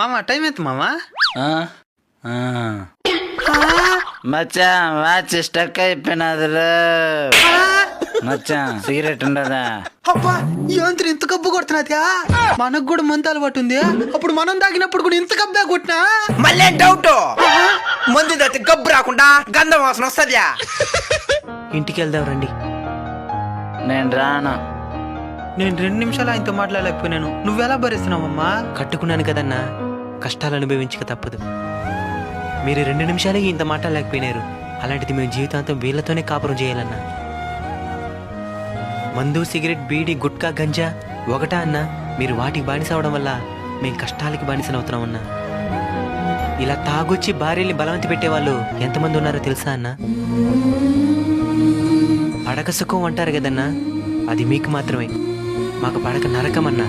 మామ టైం ఎంత మామ? మచ్చా వాచ్ స్టక్ అయిపోయినదిరా. మచ్చా సిగరెట్ ఉండదా? అబ్బా ఏంద్ర ఇంత కబ్బు కొడుతున్నదా? మనకు కూడా మందు అలవాటు ఉంది. అప్పుడు మనం తాగినప్పుడు కూడా ఇంత కబ్బే కొట్టినా. మళ్ళీ డౌట్, మందు తాగితే గబ్బు రాకుండా గంధం వాసన వస్తుందా? ఇంటికి వెళ్దాం రండి. నేను రాను. నేను 2 నిమిషాలు ఆయనతో మాట్లాడలేకపోయినాను. నువ్వెలా భరిస్తున్నావమ్మా? కట్టుకున్నాను కదన్నా, కష్టాలు అనుభవించక తప్పదు. మీరు 2 నిమిషాలకి ఇంత మాట్లాడలేకపోయినారు, అలాంటిది మేము జీవితాంతం వీళ్ళతోనే కాపురం చేయాలన్నా. మందు, సిగరెట్, బీడి, గుట్కా, గంజా ఒకటా అన్నా? మీరు వాటికి బానిస అవడం వల్ల మేము కష్టాలకి బానిసనవుతున్నామన్నా. ఇలా తాగొచ్చి భార్యల్ని బలవంతి పెట్టేవాళ్ళు ఎంతమంది ఉన్నారో తెలుసా అన్నా? పడక సుఖం అంటారు కదన్నా, అది మీకు మాత్రమే. మాకు పడక నరకమన్నా.